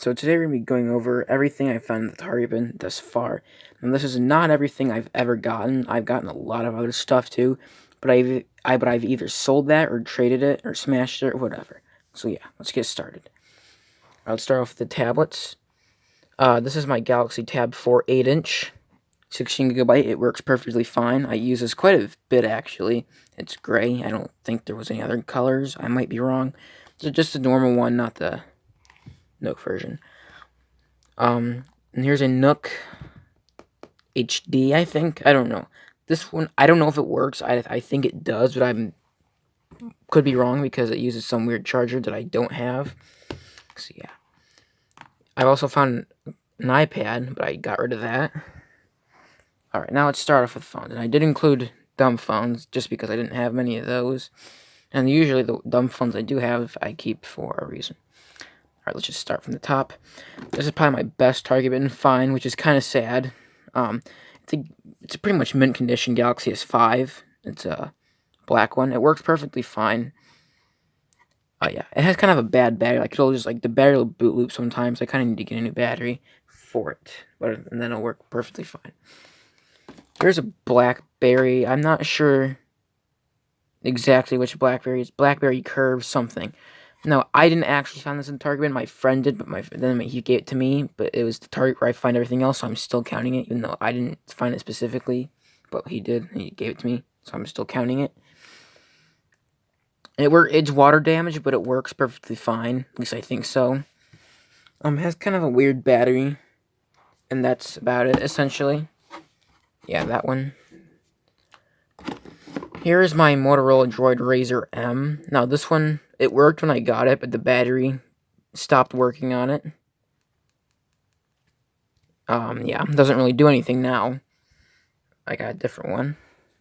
So today we're going to be going over everything I've found in the Target bin thus far. And this is not everything I've ever gotten. I've gotten a lot of other stuff too, but I've either sold that or traded it or smashed it or whatever. So yeah, let's get started. I'll start off with the tablets. This is my Galaxy Tab 4 8-inch, 16GB. It works perfectly fine. I use this quite a bit actually. It's gray. I don't think there was any other colors. I might be wrong. It's just a normal one, not the Nook version. And here's a Nook HD, I think. I don't know. This one, I don't know if it works. I think it does, but could be wrong because it uses some weird charger that I don't have. So yeah. I've also found an iPad, but I got rid of that. Alright, now let's start off with phones. And I did include dumb phones just because I didn't have many of those. And usually the dumb phones I do have, I keep for a reason. Alright, let's just start from the top. This is probably my best Target bin find, which is kind of sad. It's a pretty much mint condition Galaxy S5. It's a black one. It works perfectly fine. Yeah, it has kind of a bad battery. Like it'll just the battery will boot loop sometimes. I kind of need to get a new battery for it, and then it'll work perfectly fine. Here's a BlackBerry. I'm not sure exactly which BlackBerry. It's BlackBerry Curve something. No, I didn't actually find this in Target bin. My friend did, but then he gave it to me. But it was the Target where I find everything else, so I'm still counting it, even though I didn't find it specifically. But he did. He gave it to me, so I'm still counting it. It's water damage, but it works perfectly fine. At least I think so. It has kind of a weird battery, and that's about it, essentially. Yeah, that one. Here is my Motorola Droid Razr M. Now, this one, it worked when I got it, but the battery stopped working on it. Yeah, doesn't really do anything now. I got a different one,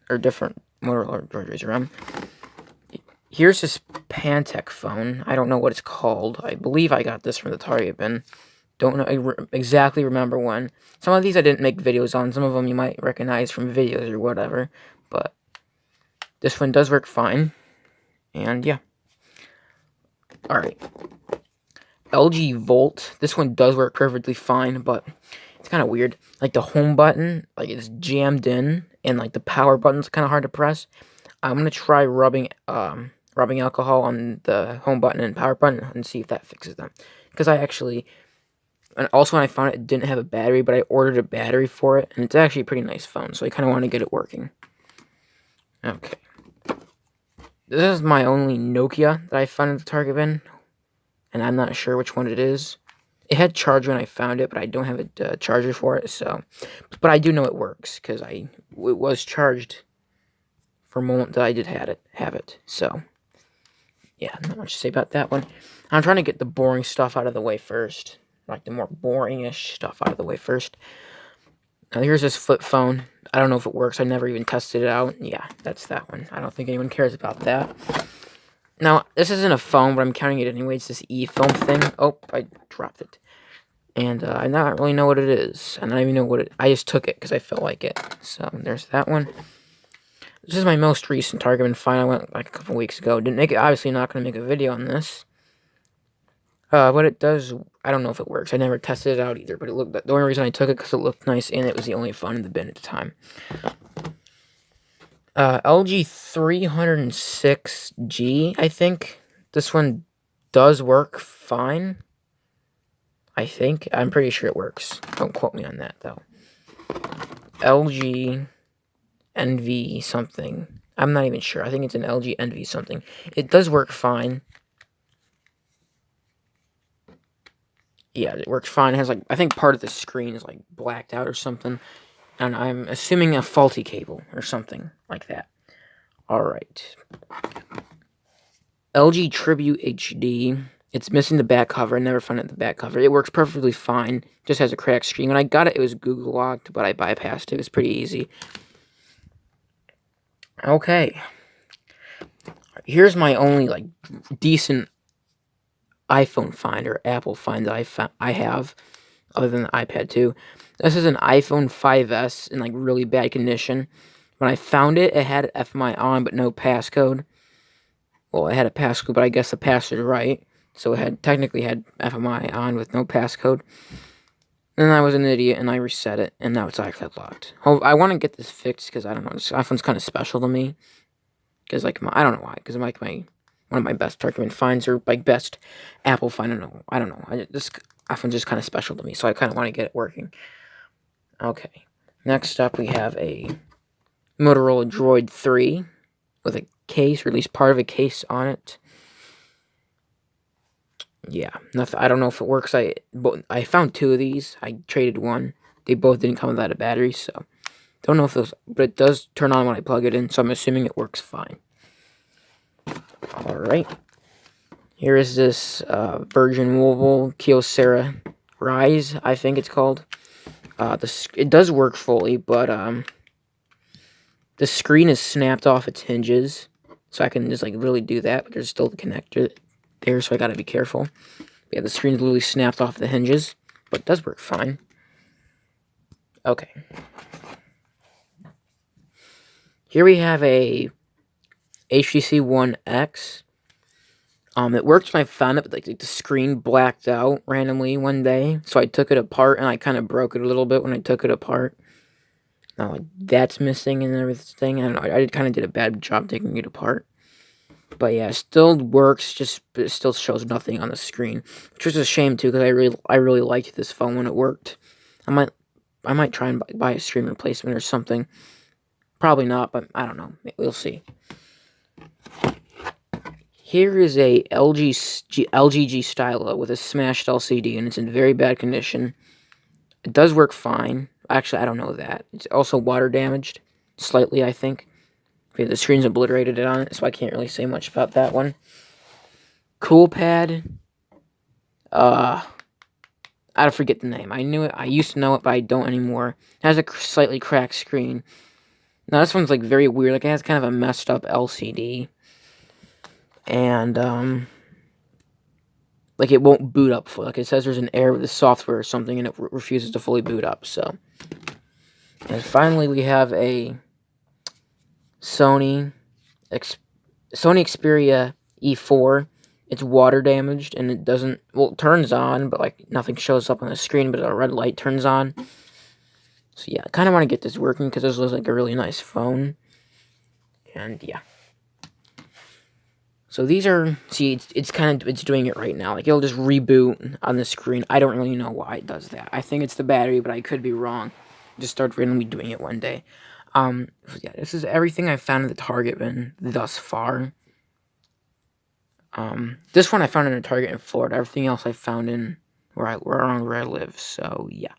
or different Motorola Droid Razr M. Here's this Pantech phone. I don't know what it's called. I believe I got this from the Target bin. Don't know exactly remember when. Some of these I didn't make videos on. Some of them you might recognize from videos or whatever. But this one does work fine. And yeah. Alright. LG Volt. This one does work perfectly fine, but it's kind of weird. Like the home button, it's jammed in, and the power button's kind of hard to press. I'm gonna try rubbing alcohol on the home button and power button and see if that fixes them. Because and also when I found it didn't have a battery, but I ordered a battery for it, and it's actually a pretty nice phone, so I kind of want to get it working. Okay. This is my only Nokia that I found in the Target bin, and I'm not sure which one it is. It had charge when I found it, but I don't have a charger for it, so... But I do know it works, because it was charged for a moment that I did have it, so... Yeah, not much to say about that one. I'm trying to get the boring stuff out of the way first. Like the more boring-ish stuff out of the way first. Now here's this flip phone. I don't know if it works. I never even tested it out. Yeah, that's that one. I don't think anyone cares about that. Now, this isn't a phone, but I'm counting it anyway. It's this e-film thing. Oh, I dropped it. And I don't really know what it is. And I don't even know what I just took it because I felt like it. So there's that one. This is my most recent Target bin find. I went a couple weeks ago. Didn't make it. Obviously, not going to make a video on this. But it does. I don't know if it works. I never tested it out either. But the only reason I took it because it looked nice and it was the only phone in the bin at the time. LG 306G. I think this one does work fine. I think. I'm pretty sure it works. Don't quote me on that though. LG NV something. I'm not even sure. I think it's an LG NV something. It does work fine. Yeah, it works fine. It has I think part of the screen is blacked out or something. And I'm assuming a faulty cable or something like that. Alright. LG Tribute HD. It's missing the back cover. I never found it in the back cover. It works perfectly fine. Just has a cracked screen. When I got it, it was Google locked, but I bypassed it. It was pretty easy. Okay. Here's my only decent iPhone find or Apple find that I have, other than the iPad too. This is an iPhone 5S in really bad condition. When I found it, it had FMI on but no passcode. Well, it had a passcode, but I guess the password right. so it had technically had FMI on with no passcode. And I was an idiot, and I reset it, and now it's actually locked. I want to get this fixed, because I don't know, this iPhone's kind of special to me. Because, like, I don't know why, because like one of my best document finds, or, like, best Apple find, I don't know, this iPhone's just kind of special to me, so I kind of want to get it working. Okay, next up we have a Motorola Droid 3, with a case, or at least part of a case on it. Yeah, nothing. I don't know if it works. I found 2 of these. I traded one. They both didn't come without a battery, so don't know if those, but it does turn on when I plug it in, so I'm assuming it works fine. All right. Here is this Virgin Mobile Kyocera Rise, I think it's called. It does work fully, but the screen is snapped off its hinges, so I can just like really do that. But there's still the connector there, so I gotta be careful. Yeah, the screen's literally snapped off the hinges, but it does work fine. Okay. Here we have a HTC One X. It worked when I found it, but like the screen blacked out randomly one day, so I took it apart, and I kind of broke it a little bit when I took it apart. Now, like, that's missing and everything. I don't know, I kind of did a bad job taking it apart. But yeah, it still works, but it still shows nothing on the screen, which is a shame too, because I really liked this phone when it worked. I might try and buy a screen replacement or something. Probably not, but I don't know. We'll see. Here is a LG G Stylo with a smashed LCD, and it's in very bad condition. It does work fine. Actually, I don't know that. It's also water damaged, slightly, I think. Yeah, the screen's obliterated on it, so I can't really say much about that one. Coolpad. I forget the name. I knew it. I used to know it, but I don't anymore. It has a slightly cracked screen. Now, this one's, like, very weird. Like, it has kind of a messed up LCD. And, like, it won't boot up. Like, it says there's an error with the software or something, and it refuses to fully boot up, so. And finally, we have a Sony Xperia E4. It's water damaged, and it doesn't, well, it turns on, but, like, nothing shows up on the screen, but a red light turns on. So, yeah, I kind of want to get this working, because this looks like a really nice phone. And, yeah. So, these are, see, it's doing it right now. Like, it'll just reboot on the screen. I don't really know why it does that. I think it's the battery, but I could be wrong. Just start randomly doing it one day. So yeah, this is everything I've found in the Target bin thus far. This one I found in a Target in Florida. Everything else I found in around where I live. So yeah.